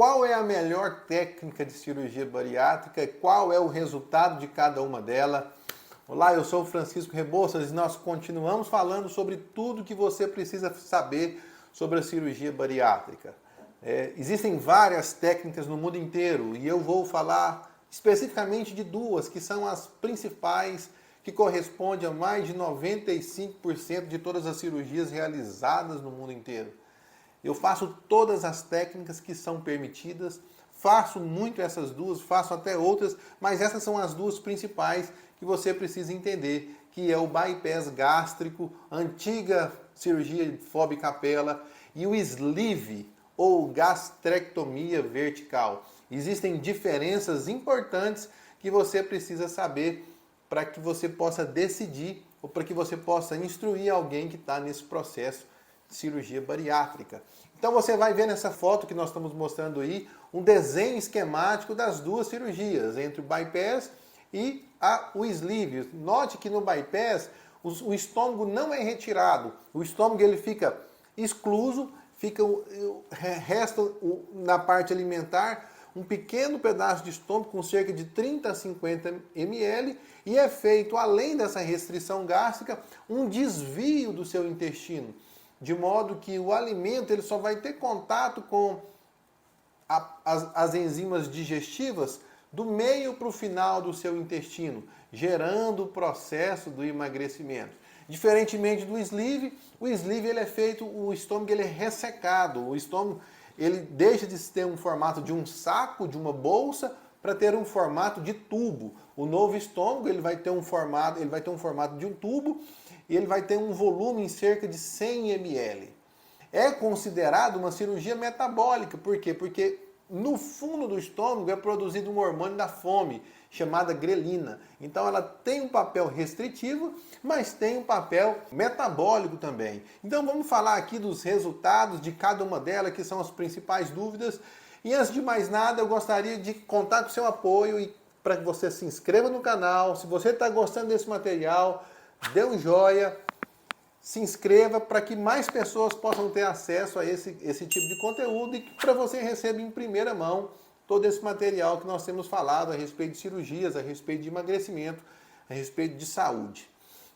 qual é a melhor técnica de cirurgia bariátrica e qual é o resultado de cada uma delas. Olá, eu sou o Francisco Rebouças e nós continuamos falando sobre tudo que você precisa saber sobre a cirurgia bariátrica. Existem várias técnicas no mundo inteiro e eu vou falar especificamente de duas que são as principais, que correspondem a mais de 95% de todas as cirurgias realizadas no mundo inteiro. Eu faço todas as técnicas que são permitidas, faço muito essas duas, faço até outras, mas essas são as duas principais que você precisa entender, que é o bypass gástrico, antiga cirurgia de Fob Capella, e o sleeve, ou gastrectomia vertical. Existem diferenças importantes que você precisa saber para que você possa decidir ou para que você possa instruir alguém que está nesse processo de cirurgia bariátrica. Então você vai ver nessa foto que nós estamos mostrando aí um desenho esquemático das duas cirurgias, entre o bypass e o sleeve. Note que no bypass o estômago não é retirado, o estômago ele fica excluso, resta na parte alimentar um pequeno pedaço de estômago com cerca de 30 a 50 ml e é feito, além dessa restrição gástrica, um desvio do seu intestino, de modo que o alimento ele só vai ter contato com as enzimas digestivas do meio para o final do seu intestino, gerando o processo do emagrecimento. Diferentemente do sleeve, o sleeve ele é feito, o estômago ele é ressecado, o estômago ele deixa de ter um formato de um saco, de uma bolsa, para ter um formato de tubo. O novo estômago ele vai ter um formato de um tubo e ele vai ter um volume em cerca de 100 ml. É considerado uma cirurgia metabólica, por quê? Porque no fundo do estômago é produzido um hormônio da fome, chamada grelina. Então ela tem um papel restritivo, mas tem um papel metabólico também. Então vamos falar aqui dos resultados de cada uma delas, que são as principais dúvidas. E antes de mais nada, eu gostaria de contar com o seu apoio e para que você se inscreva no canal. Se você está gostando desse material, dê um joinha, se inscreva para que mais pessoas possam ter acesso a esse tipo de conteúdo e para você receber em primeira mão todo esse material que nós temos falado a respeito de cirurgias, a respeito de emagrecimento, a respeito de saúde.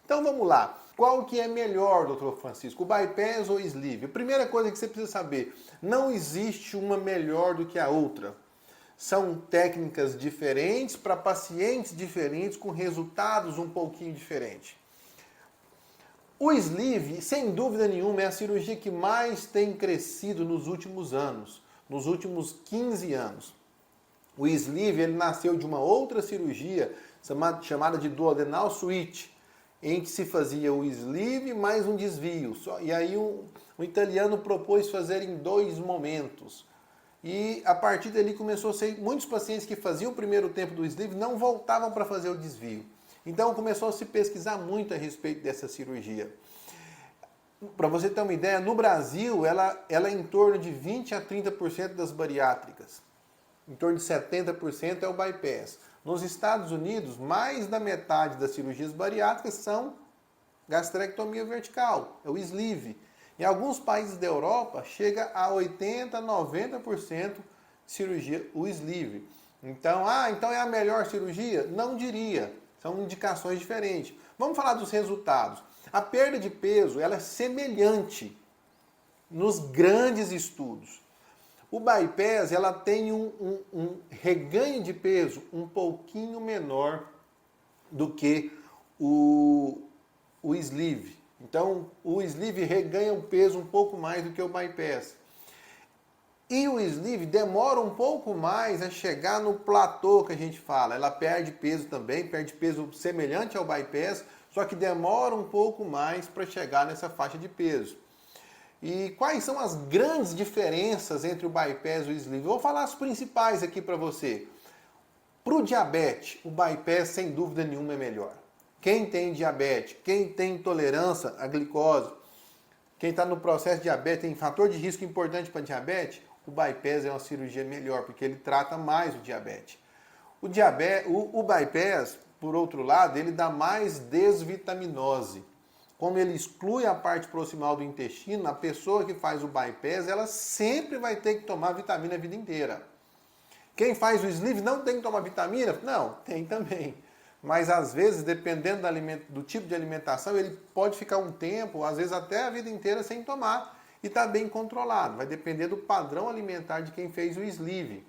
Então vamos lá. Qual que é melhor, doutor Francisco? O bypass ou o sleeve? A primeira coisa que você precisa saber, não existe uma melhor do que a outra. São técnicas diferentes para pacientes diferentes com resultados um pouquinho diferentes. O sleeve, sem dúvida nenhuma, é a cirurgia que mais tem crescido nos últimos anos, nos últimos 15 anos. O sleeve ele nasceu de uma outra cirurgia chamada de duodenal switch, em que se fazia o sleeve mais um desvio. E aí o italiano propôs fazer em 2 momentos. E a partir dali começou a ser muitos pacientes que faziam o primeiro tempo do sleeve não voltavam para fazer o desvio. Então começou a se pesquisar muito a respeito dessa cirurgia. Para você ter uma ideia, no Brasil ela é em torno de 20 a 30% das bariátricas. Em torno de 70% é o bypass. Nos Estados Unidos, mais da metade das cirurgias bariátricas são gastrectomia vertical, é o sleeve. Em alguns países da Europa, chega a 80% a 90% cirurgia, o sleeve. Então é a melhor cirurgia? Não diria. São indicações diferentes. Vamos falar dos resultados. A perda de peso ela é semelhante nos grandes estudos. O bypass ela tem um reganho de peso um pouquinho menor do que o sleeve. Então, o sleeve reganha o peso um pouco mais do que o bypass. E o sleeve demora um pouco mais a chegar no platô que a gente fala. Ela perde peso também, perde peso semelhante ao bypass, só que demora um pouco mais para chegar nessa faixa de peso. E quais são as grandes diferenças entre o bypass e o sleeve? Eu vou falar as principais aqui para você. Para o diabetes, o bypass sem dúvida nenhuma é melhor. Quem tem diabetes, quem tem intolerância à glicose, quem está no processo de diabetes, tem fator de risco importante para diabetes, o bypass é uma cirurgia melhor, porque ele trata mais o diabetes. O bypass, por outro lado, ele dá mais desvitaminose. como ele exclui a parte proximal do intestino, a pessoa que faz o bypass, ela sempre vai ter que tomar vitamina a vida inteira. Quem faz o sleeve não tem que tomar vitamina? Não, tem também. Mas às vezes, dependendo do tipo de alimentação, ele pode ficar um tempo, às vezes até a vida inteira sem tomar e está bem controlado. Vai depender do padrão alimentar de quem fez o sleeve.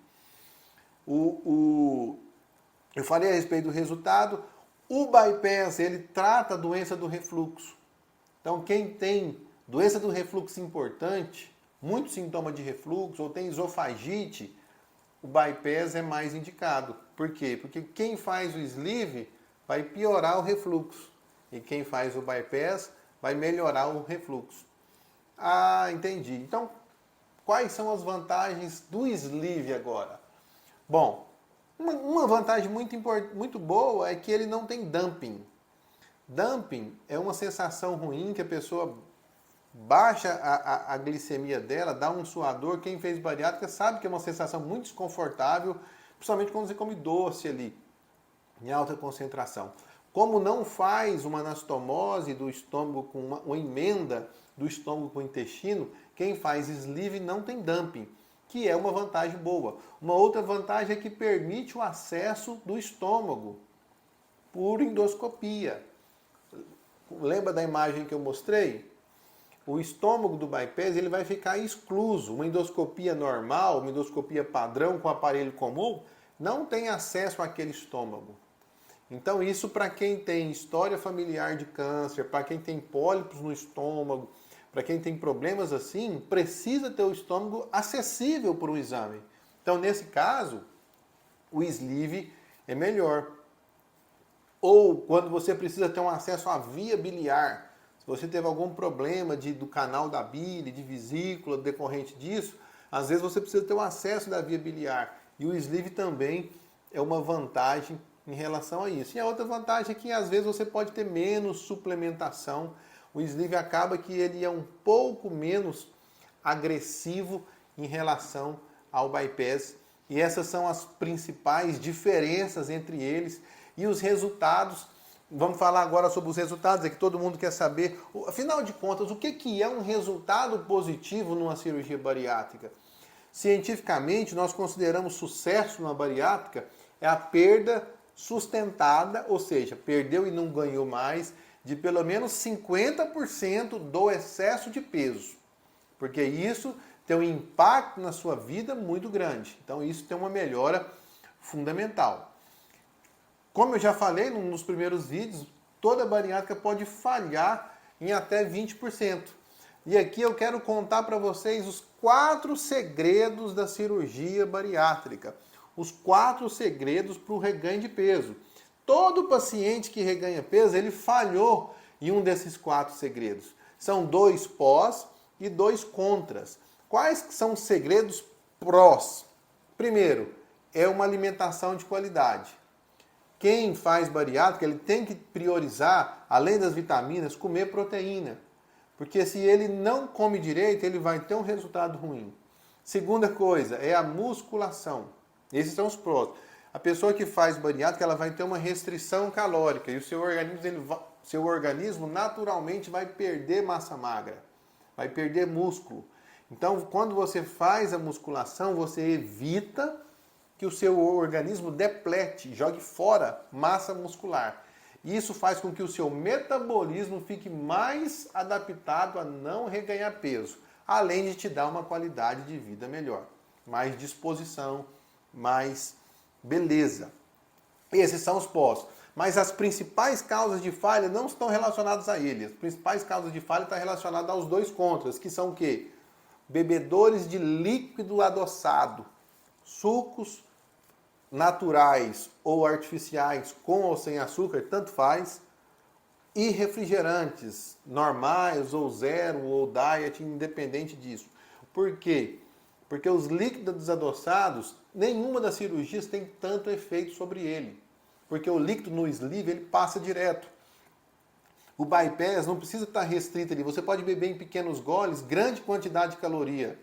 Eu falei a respeito do resultado. O bypass, ele trata a doença do refluxo. Então, quem tem doença do refluxo importante, muito sintoma de refluxo, ou tem esofagite, o bypass é mais indicado. Por quê? Porque quem faz o sleeve vai piorar o refluxo. E quem faz o bypass vai melhorar o refluxo. Ah, entendi. Então, quais são as vantagens do sleeve agora? Bom, uma vantagem muito boa é que ele não tem dumping. Dumping é uma sensação ruim que a pessoa baixa a glicemia dela, dá um suador. Quem fez bariátrica sabe que é uma sensação muito desconfortável, principalmente quando você come doce ali, em alta concentração. Como não faz uma anastomose do estômago com uma emenda do estômago com o intestino, quem faz sleeve não tem dumping, que é uma vantagem boa. Uma outra vantagem é que permite o acesso do estômago por endoscopia. Lembra da imagem que eu mostrei? O estômago do bypass ele vai ficar excluso. Uma endoscopia normal, uma endoscopia padrão com aparelho comum, não tem acesso àquele estômago. Então isso para quem tem história familiar de câncer, para quem tem pólipos no estômago, para quem tem problemas assim, precisa ter o estômago acessível para o exame. Então nesse caso, o sleeve é melhor. Ou quando você precisa ter um acesso à via biliar, se você teve algum problema do canal da bile, de vesícula, decorrente disso, às vezes você precisa ter um acesso da via biliar. E o sleeve também é uma vantagem em relação a isso. E a outra vantagem é que às vezes você pode ter menos suplementação. O sleeve acaba que ele é um pouco menos agressivo em relação ao bypass. E essas são as principais diferenças entre eles. E os resultados, vamos falar agora sobre os resultados, é que todo mundo quer saber. Afinal de contas, o que é um resultado positivo numa cirurgia bariátrica? Cientificamente, nós consideramos sucesso numa bariátrica é a perda sustentada, ou seja, perdeu e não ganhou mais, de pelo menos 50% do excesso de peso. Porque isso tem um impacto na sua vida muito grande. Então isso tem uma melhora fundamental. Como eu já falei nos primeiros vídeos, toda bariátrica pode falhar em até 20%. E aqui eu quero contar para vocês os 4 segredos da cirurgia bariátrica. Os 4 segredos para o reganho de peso. Todo paciente que reganha peso, ele falhou em um desses 4 segredos. São 2 pós e 2 contras. Quais são os segredos prós? Primeiro, é uma alimentação de qualidade. Quem faz bariátrica, ele tem que priorizar, além das vitaminas, comer proteína. Porque se ele não come direito, ele vai ter um resultado ruim. Segunda coisa, é a musculação. Esses são os prós. A pessoa que faz bariátrica, ela vai ter uma restrição calórica e o seu organismo naturalmente vai perder massa magra, vai perder músculo. Então, quando você faz a musculação, você evita que o seu organismo deplete, jogue fora massa muscular. Isso faz com que o seu metabolismo fique mais adaptado a não reganhar peso, além de te dar uma qualidade de vida melhor, mais disposição, mais beleza. Esses são os pós. Mas as principais causas de falha não estão relacionadas a ele. As principais causas de falha estão relacionadas aos 2 contras, que são o quê? Bebedores de líquido adoçado, sucos naturais ou artificiais, com ou sem açúcar, tanto faz, e refrigerantes, normais ou zero ou diet, independente disso. Por quê? Porque os líquidos adoçados, nenhuma das cirurgias tem tanto efeito sobre ele. Porque o líquido no sleeve, ele passa direto. O bypass não precisa estar restrito ali. Você pode beber em pequenos goles, grande quantidade de caloria.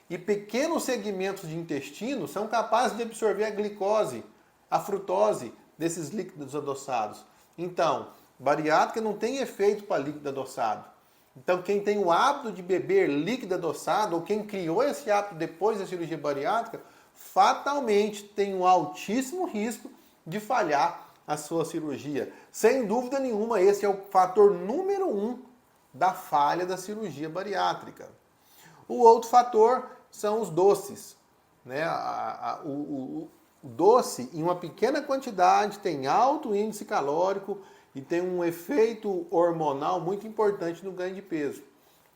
E pequenos segmentos de intestino são capazes de absorver a glicose, a frutose desses líquidos adoçados. Então, bariátrica não tem efeito para líquido adoçado. Então, quem tem o hábito de beber líquido adoçado, ou quem criou esse hábito depois da cirurgia bariátrica, fatalmente tem um altíssimo risco de falhar a sua cirurgia. Sem dúvida nenhuma, esse é o fator número 1 da falha da cirurgia bariátrica. O outro fator são os doces. Né? O doce, em uma pequena quantidade, tem alto índice calórico e tem um efeito hormonal muito importante no ganho de peso.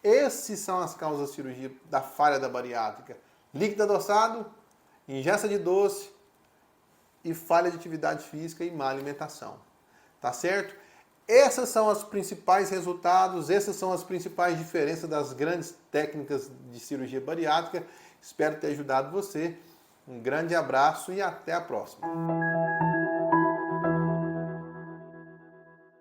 Essas são as causas da cirurgia, da falha da bariátrica. Líquido adoçado, ingesta de doce e falha de atividade física e má alimentação. Tá certo? Essas são os principais resultados, essas são as principais diferenças das grandes técnicas de cirurgia bariátrica. Espero ter ajudado você. Um grande abraço e até a próxima.